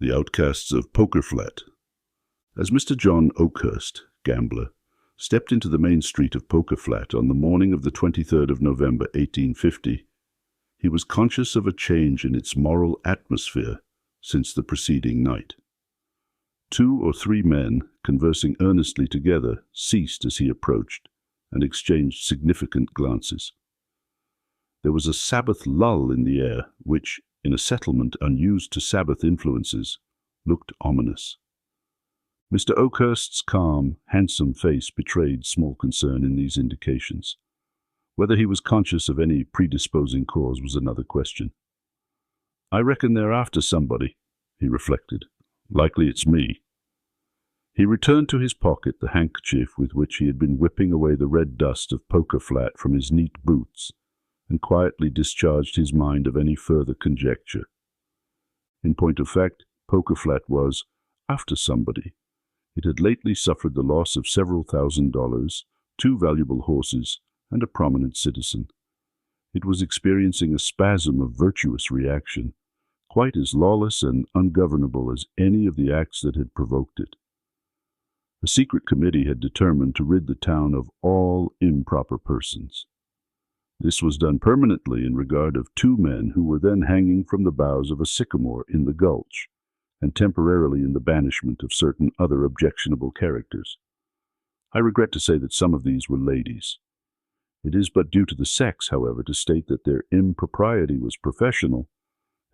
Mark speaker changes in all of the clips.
Speaker 1: The Outcasts of Poker Flat. As Mr. John Oakhurst, gambler, stepped into the main street of Poker Flat on the morning of the 23rd of November, 1850, he was conscious of a change in its moral atmosphere since the preceding night. 2 or 3 men, conversing earnestly together, ceased as he approached and exchanged significant glances. There was a Sabbath lull in the air which, in a settlement unused to Sabbath influences, looked ominous. Mr. Oakhurst's calm, handsome face betrayed small concern in these indications. Whether he was conscious of any predisposing cause was another question. "I reckon they're after somebody," he reflected. "Likely it's me." He returned to his pocket the handkerchief with which he had been whipping away the red dust of Poker Flat from his neat boots, and quietly discharged his mind of any further conjecture. In point of fact, Poker Flat was after somebody. It had lately suffered the loss of several $1,000s, 2 valuable horses, and a prominent citizen. It was experiencing a spasm of virtuous reaction, quite as lawless and ungovernable as any of the acts that had provoked it. A secret committee had determined to rid the town of all improper persons. This was done permanently in regard of 2 men who were then hanging from the boughs of a sycamore in the gulch, and temporarily in the banishment of certain other objectionable characters. I regret to say that some of these were ladies. It is but due to the sex, however, to state that their impropriety was professional,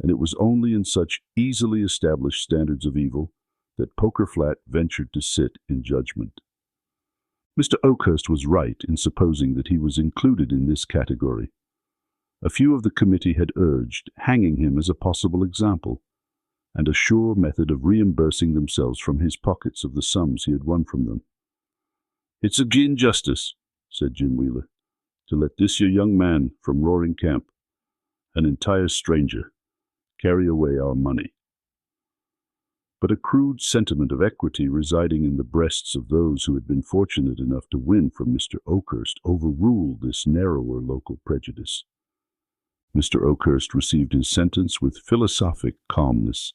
Speaker 1: and it was only in such easily established standards of evil that Poker Flat ventured to sit in judgment. Mr. Oakhurst was right in supposing that he was included in this category. A few of the committee had urged hanging him as a possible example, and a sure method of reimbursing themselves from his pockets of the sums he had won from them. "It's a injustice," said Jim Wheeler, "to let this your young man from Roaring Camp, an entire stranger, carry away our money." But a crude sentiment of equity residing in the breasts of those who had been fortunate enough to win from Mr. Oakhurst overruled this narrower local prejudice. Mr. Oakhurst received his sentence with philosophic calmness,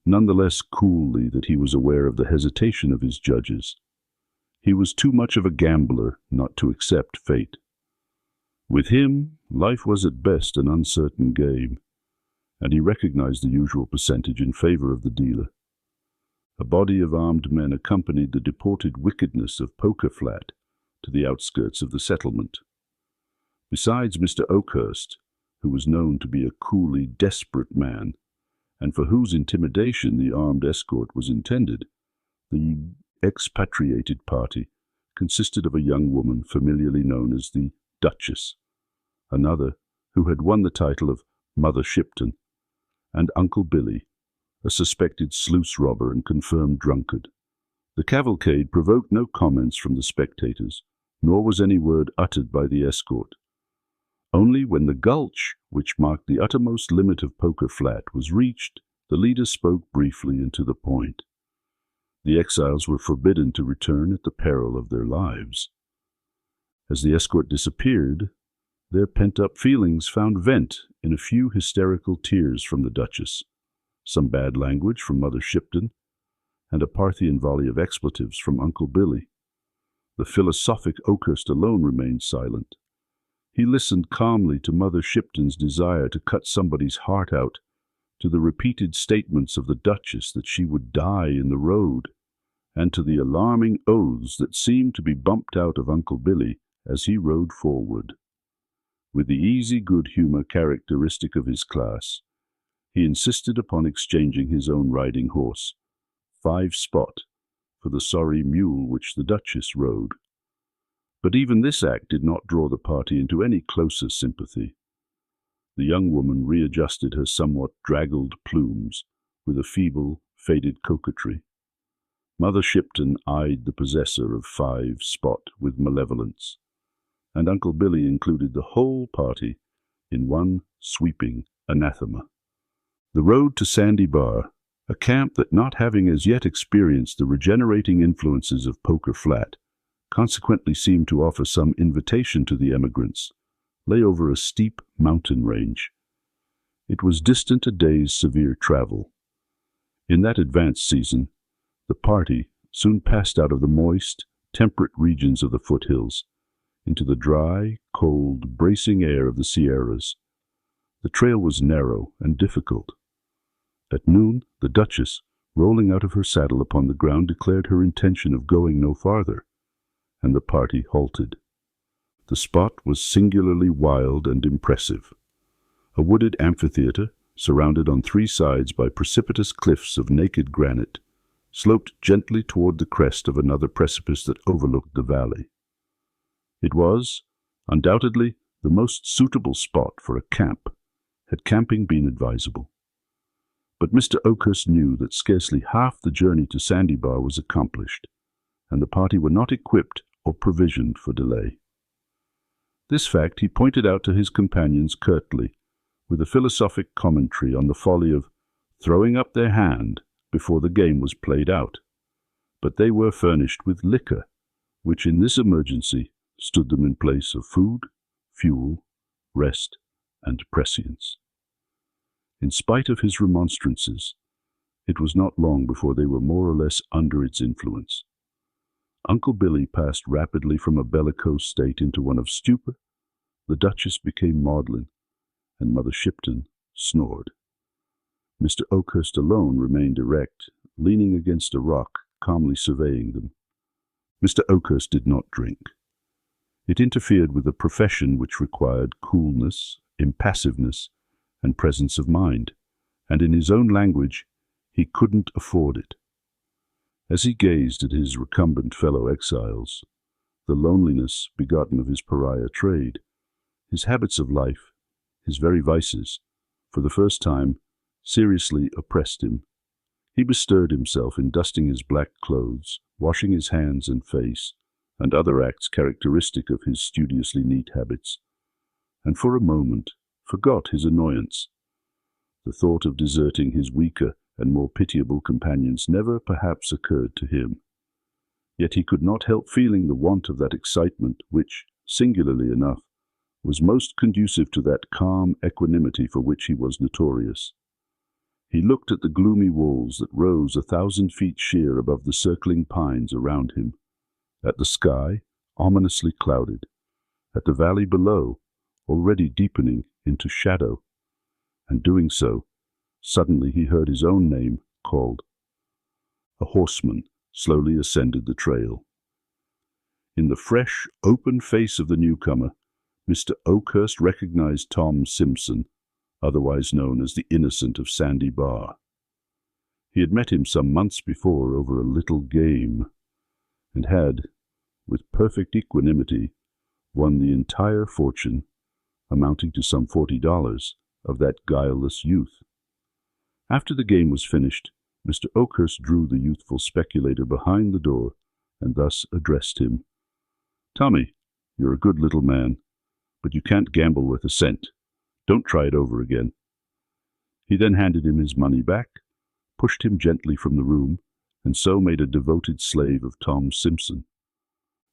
Speaker 1: none the less coolly that he was aware of the hesitation of his judges. He was too much of a gambler not to accept fate. With him, life was at best an uncertain game, and he recognized the usual percentage in favor of the dealer. A body of armed men accompanied the deported wickedness of Poker Flat to the outskirts of the settlement. Besides Mr. Oakhurst, who was known to be a coolly desperate man, and for whose intimidation the armed escort was intended, the expatriated party consisted of a young woman familiarly known as the Duchess, another who had won the title of Mother Shipton, and Uncle Billy, a suspected sluice robber and confirmed drunkard. The cavalcade provoked no comments from the spectators, nor was any word uttered by the escort. Only when the gulch, which marked the uttermost limit of Poker Flat, was reached, the leader spoke briefly and to the point. The exiles were forbidden to return at the peril of their lives. As the escort disappeared, their pent-up feelings found vent in a few hysterical tears from the Duchess, some bad language from Mother Shipton, and a Parthian volley of expletives from Uncle Billy. The philosophic Oakhurst alone remained silent. He listened calmly to Mother Shipton's desire to cut somebody's heart out, to the repeated statements of the Duchess that she would die in the road, and to the alarming oaths that seemed to be bumped out of Uncle Billy as he rode forward. With the easy good humor characteristic of his class, he insisted upon exchanging his own riding horse, 5 Spot, for the sorry mule which the Duchess rode. But even this act did not draw the party into any closer sympathy. The young woman readjusted her somewhat draggled plumes with a feeble, faded coquetry. Mother Shipton eyed the possessor of 5 Spot with malevolence, and Uncle Billy included the whole party in one sweeping anathema. The road to Sandy Bar, a camp that, not having as yet experienced the regenerating influences of Poker Flat, consequently seemed to offer some invitation to the emigrants, lay over a steep mountain range. It was distant a day's severe travel. In that advanced season, the party soon passed out of the moist, temperate regions of the foothills into the dry, cold, bracing air of the Sierras. The trail was narrow and difficult. At noon, the Duchess, rolling out of her saddle upon the ground, declared her intention of going no farther, and the party halted. The spot was singularly wild and impressive. A wooded amphitheater, surrounded on three sides by precipitous cliffs of naked granite, sloped gently toward the crest of another precipice that overlooked the valley. It was, undoubtedly, the most suitable spot for a camp, had camping been advisable. But Mr. Oakhurst knew that scarcely half the journey to Sandy Bar was accomplished, and the party were not equipped or provisioned for delay. This fact he pointed out to his companions curtly, with a philosophic commentary on the folly of throwing up their hand before the game was played out. But they were furnished with liquor, which in this emergency stood them in place of food, fuel, rest, and prescience. In spite of his remonstrances, it was not long before they were more or less under its influence. Uncle Billy passed rapidly from a bellicose state into one of stupor, the Duchess became maudlin, and Mother Shipton snored. Mr. Oakhurst alone remained erect, leaning against a rock, calmly surveying them. Mr. Oakhurst did not drink. It interfered with a profession which required coolness, impassiveness, and presence of mind, and in his own language, he couldn't afford it. As he gazed at his recumbent fellow exiles, the loneliness begotten of his pariah trade, his habits of life, his very vices, for the first time, seriously oppressed him. He bestirred himself in dusting his black clothes, washing his hands and face, and other acts characteristic of his studiously neat habits, and for a moment forgot his annoyance. The thought of deserting his weaker and more pitiable companions never perhaps occurred to him. Yet he could not help feeling the want of that excitement which, singularly enough, was most conducive to that calm equanimity for which he was notorious. He looked at the gloomy walls that rose 1,000 feet sheer above the circling pines around him, at the sky, ominously clouded, at the valley below, already deepening into shadow, and doing so, suddenly he heard his own name called. A horseman slowly ascended the trail. In the fresh, open face of the newcomer, Mr. Oakhurst recognized Tom Simpson, otherwise known as the Innocent of Sandy Bar. He had met him some months before over a little game, and had, with perfect equanimity, won the entire fortune, amounting to some $40, of that guileless youth. After the game was finished, Mr. Oakhurst drew the youthful speculator behind the door, and thus addressed him. "Tommy, you're a good little man, but you can't gamble worth a cent. Don't try it over again." He then handed him his money back, pushed him gently from the room, and so made a devoted slave of Tom Simpson.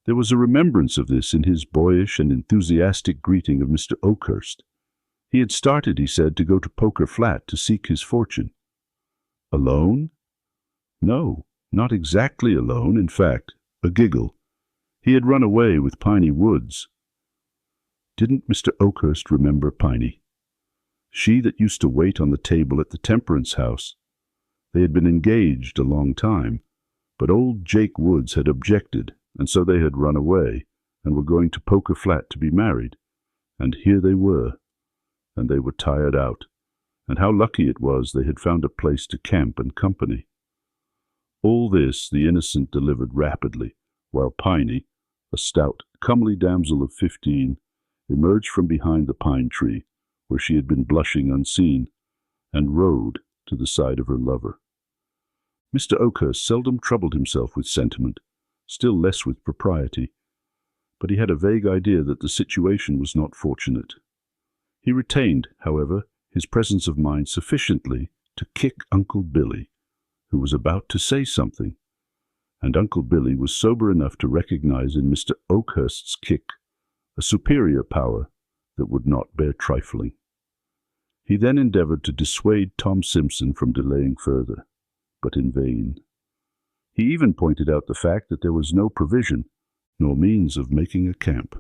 Speaker 1: There was a remembrance of this in his boyish and enthusiastic greeting of Mr. Oakhurst. He had started, he said, to go to Poker Flat to seek his fortune. Alone? No, not exactly alone. In fact, a giggle. He had run away with Piney Woods. Didn't Mr. Oakhurst remember Piney? She that used to wait on the table at the Temperance House. They had been engaged a long time, but old Jake Woods had objected, and so they had run away, and were going to Poker Flat to be married. And here they were, and they were tired out, and how lucky it was they had found a place to camp and company. All this the Innocent delivered rapidly, while Piney, a stout, comely damsel of 15, emerged from behind the pine tree, where she had been blushing unseen, and rode to the side of her lover. Mr. Oakhurst seldom troubled himself with sentiment, still less with propriety, but he had a vague idea that the situation was not fortunate. He retained, however, his presence of mind sufficiently to kick Uncle Billy, who was about to say something, and Uncle Billy was sober enough to recognize in Mr. Oakhurst's kick a superior power that would not bear trifling. He then endeavored to dissuade Tom Simpson from delaying further. but in vain. He even pointed out the fact that there was no provision, nor means of making a camp.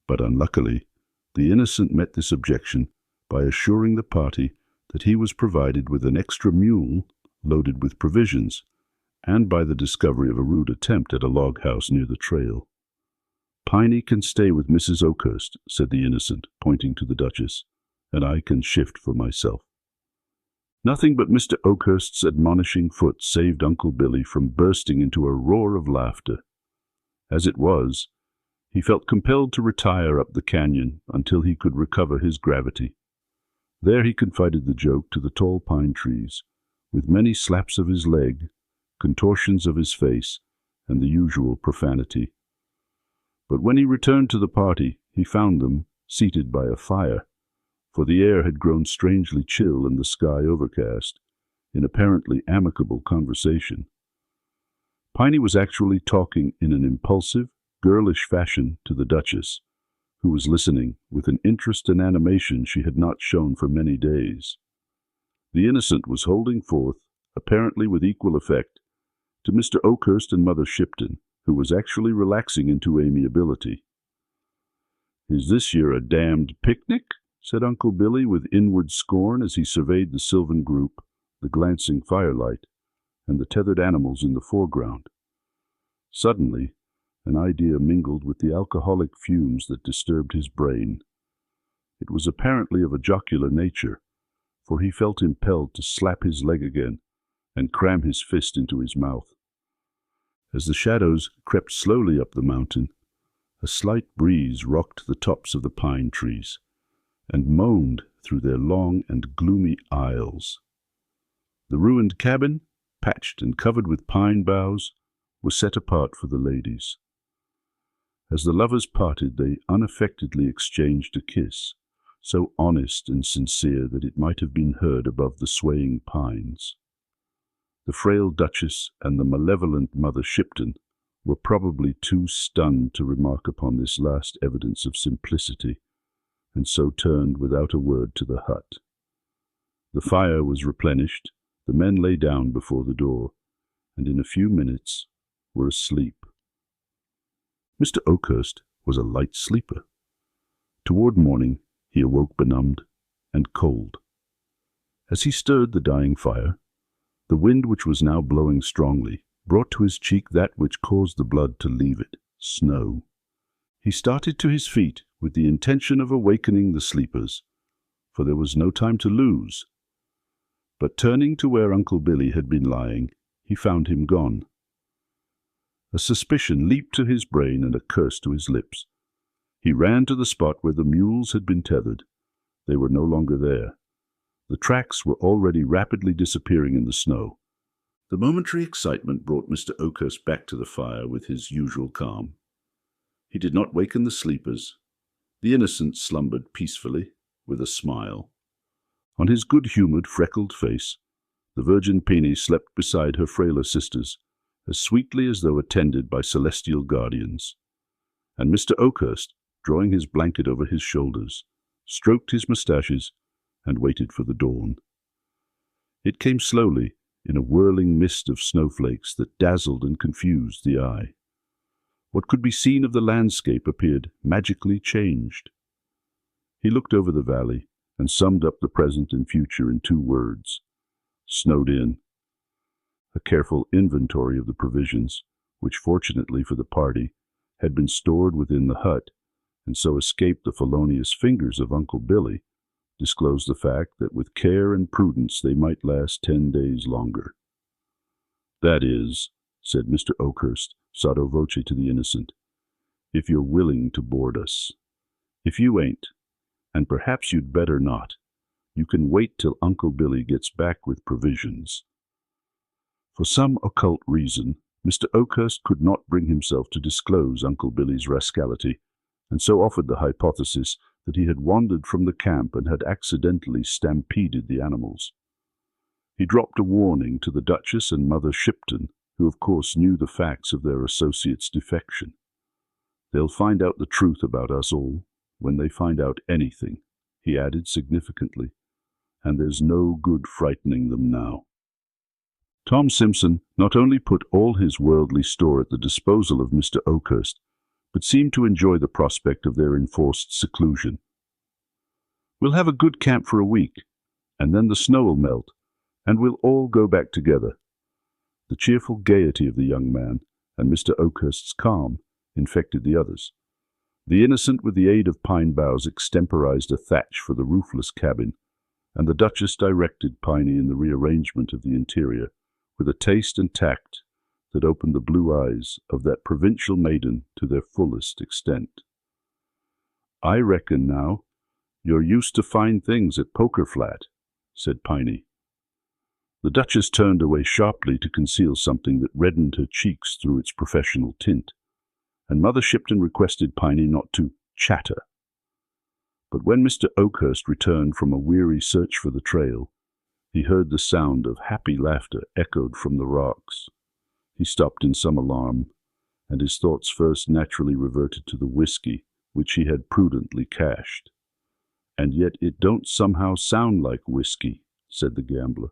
Speaker 1: But unluckily, the innocent met this objection by assuring the party that he was provided with an extra mule loaded with provisions, and by the discovery of a rude attempt at a log house near the trail. "Piney can stay with Mrs. Oakhurst," said the innocent, pointing to the Duchess, "and I can shift for myself." Nothing but Mr. Oakhurst's admonishing foot saved Uncle Billy from bursting into a roar of laughter. As it was, he felt compelled to retire up the canyon until he could recover his gravity. There he confided the joke to the tall pine trees, with many slaps of his leg, contortions of his face, and the usual profanity. But when he returned to the party, he found them seated by a fire, for the air had grown strangely chill and the sky overcast, in apparently amicable conversation. Piney was actually talking in an impulsive, girlish fashion to the Duchess, who was listening with an interest and animation she had not shown for many days. The innocent was holding forth, apparently with equal effect, to Mr. Oakhurst and Mother Shipton, who was actually relaxing into amiability. "Is this year a damned picnic?" said Uncle Billy with inward scorn as he surveyed the sylvan group, the glancing firelight, and the tethered animals in the foreground. Suddenly, an idea mingled with the alcoholic fumes that disturbed his brain. It was apparently of a jocular nature, for he felt impelled to slap his leg again and cram his fist into his mouth. As the shadows crept slowly up the mountain, a slight breeze rocked the tops of the pine trees and moaned through their long and gloomy aisles. The ruined cabin, patched and covered with pine boughs, was set apart for the ladies. As the lovers parted, they unaffectedly exchanged a kiss, so honest and sincere that it might have been heard above the swaying pines. The frail Duchess and the malevolent Mother Shipton were probably too stunned to remark upon this last evidence of simplicity, and so turned without a word to the hut. The fire was replenished, the men lay down before the door, and in a few minutes were asleep. Mr. Oakhurst was a light sleeper. Toward morning he awoke benumbed and cold. As he stirred the dying fire, the wind, which was now blowing strongly, brought to his cheek that which caused the blood to leave it, snow. He started to his feet with the intention of awakening the sleepers, for there was no time to lose. But turning to where Uncle Billy had been lying, he found him gone. A suspicion leaped to his brain and a curse to his lips. He ran to the spot where the mules had been tethered. They were no longer there. The tracks were already rapidly disappearing in the snow. The momentary excitement brought Mr. Oakhurst back to the fire with his usual calm. He did not waken the sleepers. The innocent slumbered peacefully, with a smile. On his good-humored, freckled face, the Virgin Peony slept beside her frailer sisters, as sweetly as though attended by celestial guardians. And Mr. Oakhurst, drawing his blanket over his shoulders, stroked his moustaches and waited for the dawn. It came slowly, in a whirling mist of snowflakes that dazzled and confused the eye. What could be seen of the landscape appeared magically changed. He looked over the valley and summed up the present and future in 2 words: snowed in. A careful inventory of the provisions, which fortunately for the party had been stored within the hut, and so escaped the felonious fingers of Uncle Billy, disclosed the fact that with care and prudence they might last 10 days longer. "That is," said Mr. Oakhurst, sotto voce to the innocent, "if you're willing to board us. If you ain't, and perhaps you'd better not, you can wait till Uncle Billy gets back with provisions." For some occult reason, Mr. Oakhurst could not bring himself to disclose Uncle Billy's rascality, and so offered the hypothesis that he had wandered from the camp and had accidentally stampeded the animals. He dropped a warning to the Duchess and Mother Shipton, who of course knew the facts of their associate's defection. "They'll find out the truth about us all, when they find out anything," he added significantly, "and there's no good frightening them now." Tom Simpson not only put all his worldly store at the disposal of Mr. Oakhurst, but seemed to enjoy the prospect of their enforced seclusion. "We'll have a good camp for a week, and then the snow will melt, and we'll all go back together." The cheerful gaiety of the young man and Mr. Oakhurst's calm infected the others. The innocent, with the aid of pine boughs, extemporized a thatch for the roofless cabin, and the Duchess directed Piney in the rearrangement of the interior with a taste and tact that opened the blue eyes of that provincial maiden to their fullest extent. "I reckon now you're used to fine things at Poker Flat," said Piney. The Duchess turned away sharply to conceal something that reddened her cheeks through its professional tint, and Mother Shipton requested Piney not to chatter. But when Mr. Oakhurst returned from a weary search for the trail, he heard the sound of happy laughter echoed from the rocks. He stopped in some alarm, and his thoughts first naturally reverted to the whiskey which he had prudently cached. "And yet it don't somehow sound like whiskey," said the gambler.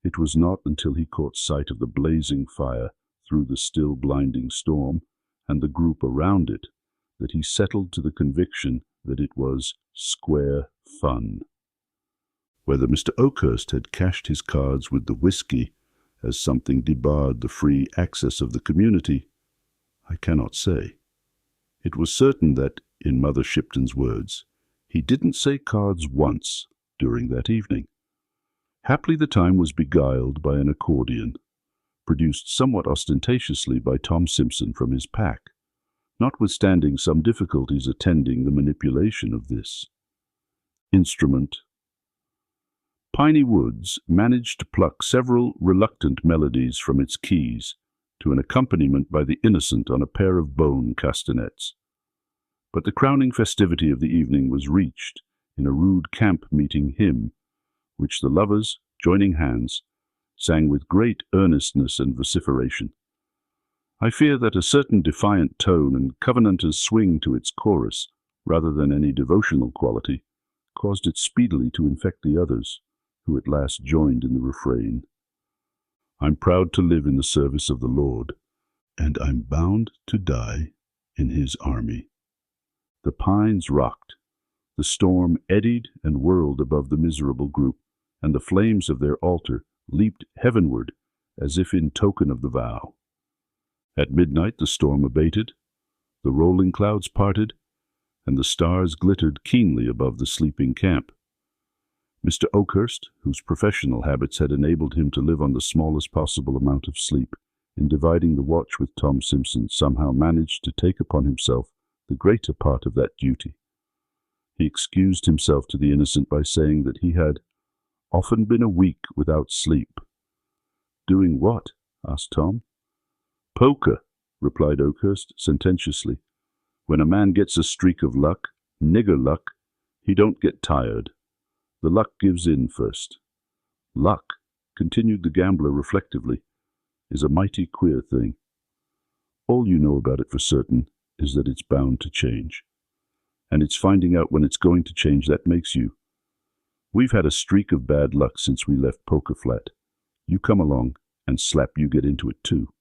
Speaker 1: It was not until he caught sight of the blazing fire through the still blinding storm and the group around it that he settled to the conviction that it was square fun. Whether Mr. Oakhurst had cached his cards with the whiskey as something debarred the free access of the community, I cannot say. It was certain that, in Mother Shipton's words, he didn't say cards once during that evening. Haply the time was beguiled by an accordion, produced somewhat ostentatiously by Tom Simpson from his pack, notwithstanding some difficulties attending the manipulation of this instrument. Piney Woods managed to pluck several reluctant melodies from its keys to an accompaniment by the innocent on a pair of bone castanets. But the crowning festivity of the evening was reached in a rude camp-meeting hymn, which the lovers, joining hands, sang with great earnestness and vociferation. I fear that a certain defiant tone and Covenanter's swing to its chorus, rather than any devotional quality, caused it speedily to infect the others, who at last joined in the refrain. "I'm proud to live in the service of the Lord, and I'm bound to die in His army." The pines rocked, the storm eddied and whirled above the miserable group, and the flames of their altar leaped heavenward as if in token of the vow. At midnight the storm abated, the rolling clouds parted, and the stars glittered keenly above the sleeping camp. Mr. Oakhurst, whose professional habits had enabled him to live on the smallest possible amount of sleep, in dividing the watch with Tom Simpson, somehow managed to take upon himself the greater part of that duty. He excused himself to the innocent by saying that he had often been a week without sleep. "Doing what?" asked Tom. "Poker," replied Oakhurst sententiously. "When a man gets a streak of luck, nigger luck, he don't get tired. The luck gives in first." "Luck," continued the gambler reflectively, "is a mighty queer thing. All you know about it for certain is that it's bound to change. And it's finding out when it's going to change that makes you. We've had a streak of bad luck since we left Poker Flat. You come along, and slap you get into it too.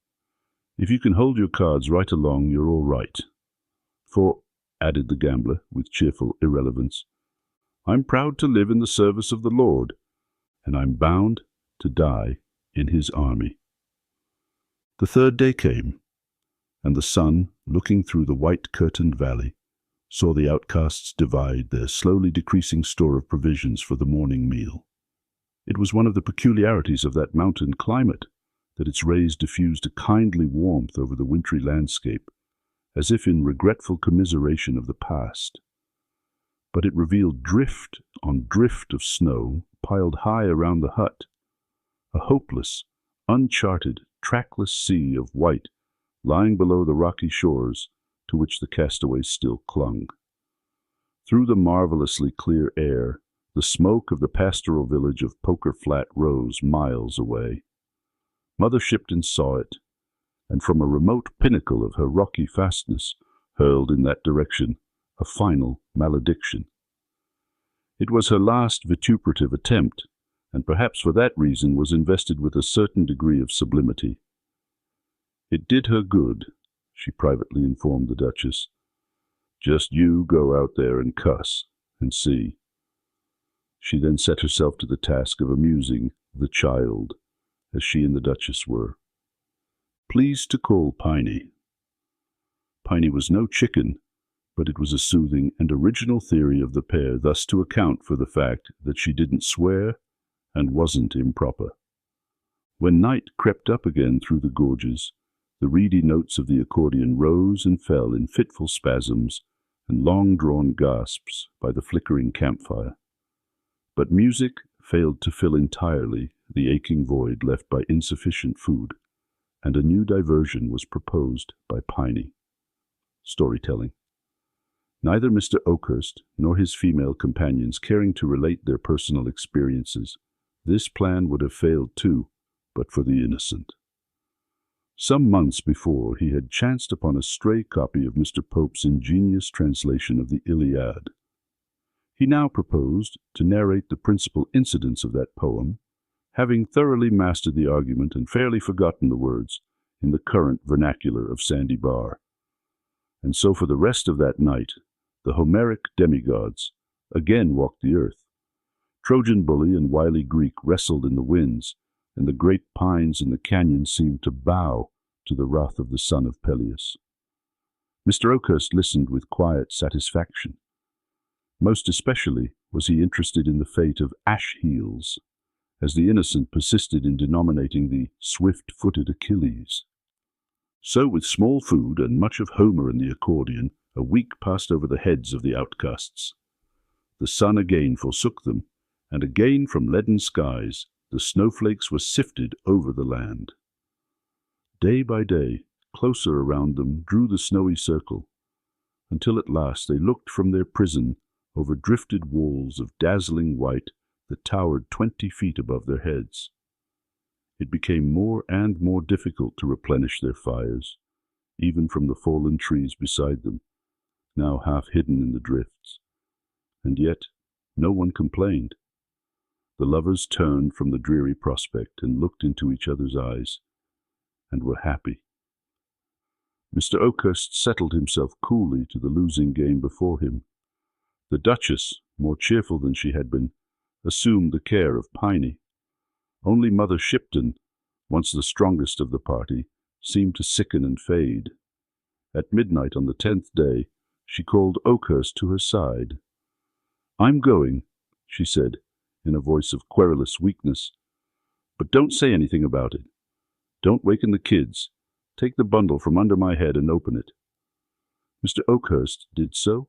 Speaker 1: If you can hold your cards right along, you're all right. For," added the gambler with cheerful irrelevance, "I'm proud to live in the service of the Lord, and I'm bound to die in His army." The third day came, and the sun, looking through the white-curtained valley, saw the outcasts divide their slowly decreasing store of provisions for the morning meal. It was one of the peculiarities of that mountain climate that its rays diffused a kindly warmth over the wintry landscape, as if in regretful commiseration of the past. But it revealed drift on drift of snow piled high around the hut, a hopeless, uncharted, trackless sea of white lying below the rocky shores to which the castaways still clung. Through the marvelously clear air, the smoke of the pastoral village of Poker Flat rose miles away. Mother Shipton saw it, and from a remote pinnacle of her rocky fastness hurled in that direction a final malediction. It was her last vituperative attempt, and perhaps for that reason was invested with a certain degree of sublimity. It did her good, she privately informed the Duchess. Just you go out there and cuss, and see. She then set herself to the task of amusing the child, as she and the Duchess were. Pleased to call Piney. Piney was no chicken, but it was a soothing and original theory of the pair thus to account for the fact that she didn't swear and wasn't improper. When night crept up again through the gorges, the reedy notes of the accordion rose and fell in fitful spasms and long-drawn gasps by the flickering campfire. But music failed to fill entirely the aching void left by insufficient food, and a new diversion was proposed by Piney. Storytelling. Neither Mr. Oakhurst nor his female companions caring to relate their personal experiences, this plan would have failed too, but for the innocent. Some months before, he had chanced upon a stray copy of Mr. Pope's ingenious translation of the Iliad. He now proposed to narrate the principal incidents of that poem, having thoroughly mastered the argument and fairly forgotten the words in the current vernacular of Sandy Bar. And so for the rest of that night, the Homeric demigods again walked the earth. Trojan bully and wily Greek wrestled in the winds, and the great pines in the canyon seemed to bow to the wrath of the son of Peleus. Mr. Oakhurst listened with quiet satisfaction. Most especially was he interested in the fate of Ash-Heels, as the innocent persisted in denominating the swift-footed Achilles. So with small food and much of Homer in the accordion, a week passed over the heads of the outcasts. The sun again forsook them, and again from leaden skies the snowflakes were sifted over the land. Day by day, closer around them drew the snowy circle, until at last they looked from their prison over drifted walls of dazzling white that towered 20 feet above their heads. It became more and more difficult to replenish their fires, even from the fallen trees beside them, now half hidden in the drifts. And yet no one complained. The lovers turned from the dreary prospect and looked into each other's eyes, and were happy. Mr. Oakhurst settled himself coolly to the losing game before him. The Duchess, more cheerful than she had been, assumed the care of Piney. Only Mother Shipton, once the strongest of the party, seemed to sicken and fade. At midnight on the 10th day, she called Oakhurst to her side. "I'm going," she said, in a voice of querulous weakness. "But don't say anything about it. Don't waken the kids. Take the bundle from under my head and open it." Mr. Oakhurst did so.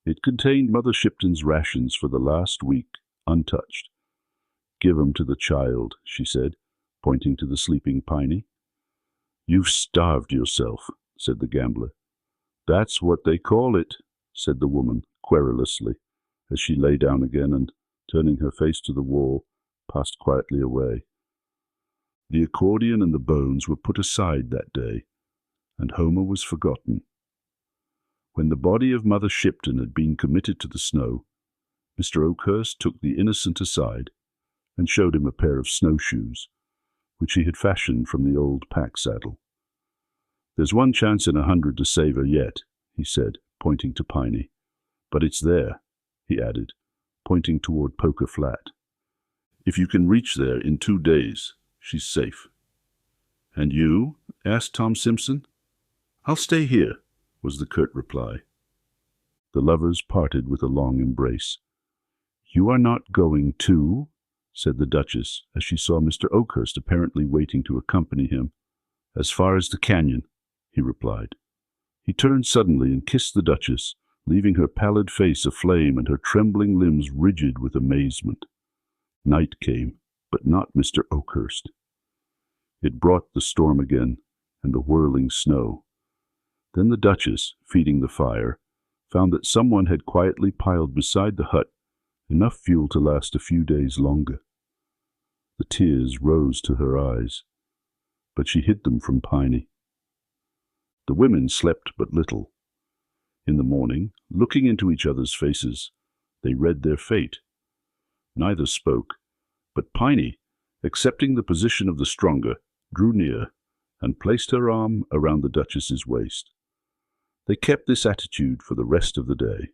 Speaker 1: It contained Mother Shipton's rations for the last week, untouched. "Give 'em to the child," she said, pointing to the sleeping Piney. "You've starved yourself," said the gambler. "That's what they call it," said the woman querulously, as she lay down again and, turning her face to the wall, passed quietly away. The accordion and the bones were put aside that day, and Homer was forgotten. When the body of Mother Shipton had been committed to the snow, Mr. Oakhurst took the innocent aside and showed him a pair of snowshoes, which he had fashioned from the old pack-saddle. "There's one chance in 100 to save her yet," he said, pointing to Piney. "But it's there," he added, pointing toward Poker Flat. "If you can reach there in 2 days, she's safe." "And you?" asked Tom Simpson. "I'll stay here," was the curt reply. The lovers parted with a long embrace. "You are not going too?" said the Duchess, as she saw Mr. Oakhurst apparently waiting to accompany him. "As far as the canyon," he replied. He turned suddenly and kissed the Duchess, leaving her pallid face aflame and her trembling limbs rigid with amazement. Night came, but not Mr. Oakhurst. It brought the storm again, and the whirling snow. Then the Duchess, feeding the fire, found that someone had quietly piled beside the hut enough fuel to last a few days longer. The tears rose to her eyes, but she hid them from Piney. The women slept but little. In the morning, looking into each other's faces, they read their fate. Neither spoke, But Piney, accepting the position of the stronger, drew near and placed her arm around the Duchess's waist. They kept this attitude for the rest of the day.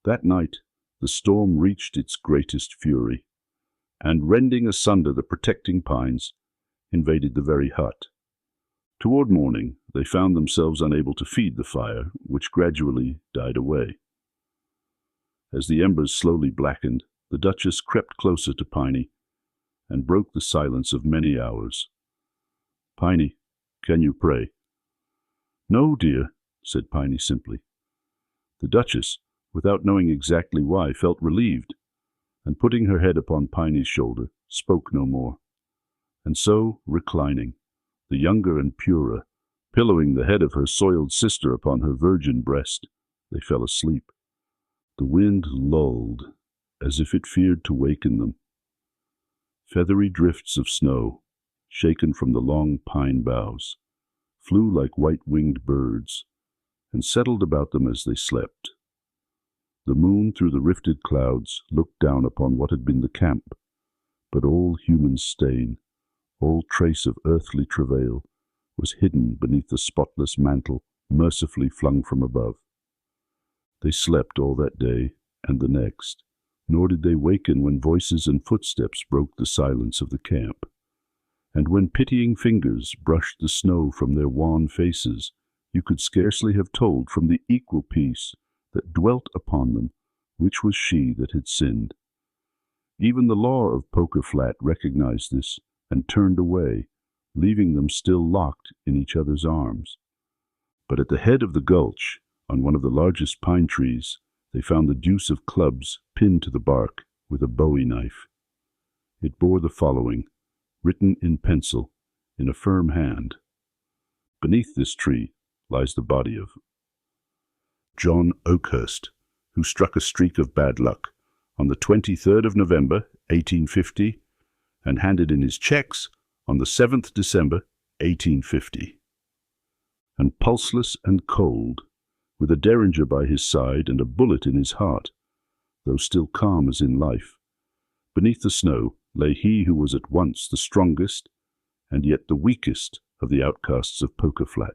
Speaker 1: That night, the storm reached its greatest fury, and rending asunder the protecting pines, invaded the very hut. Toward morning, they found themselves unable to feed the fire, which gradually died away. As the embers slowly blackened, the Duchess crept closer to Piney and broke the silence of many hours. "Piney, can you pray?" "No, dear," said Piney simply. The Duchess, without knowing exactly why, felt relieved, and putting her head upon Piney's shoulder, spoke no more. And so, reclining, the younger and purer, pillowing the head of her soiled sister upon her virgin breast, they fell asleep. The wind lulled, as if it feared to waken them. Feathery drifts of snow, shaken from the long pine boughs, flew like white-winged birds, and settled about them as they slept. The moon through the rifted clouds looked down upon what had been the camp, but all human stain, all trace of earthly travail, was hidden beneath the spotless mantle mercifully flung from above. They slept all that day and the next, nor did they waken when voices and footsteps broke the silence of the camp, and when pitying fingers brushed the snow from their wan faces, you could scarcely have told from the equal peace that dwelt upon them which was she that had sinned. Even the law of Poker Flat recognized this and turned away, leaving them still locked in each other's arms. But at the head of the gulch, on one of the largest pine trees, they found the deuce of clubs pinned to the bark with a bowie knife. It bore the following, written in pencil, in a firm hand: "Beneath this tree lies the body of John Oakhurst, who struck a streak of bad luck on the 23rd of November, 1850, and handed in his checks on the 7th December, 1850. And pulseless and cold, with a derringer by his side and a bullet in his heart, though still calm as in life, beneath the snow lay he who was at once the strongest and yet the weakest of the outcasts of Poker Flat.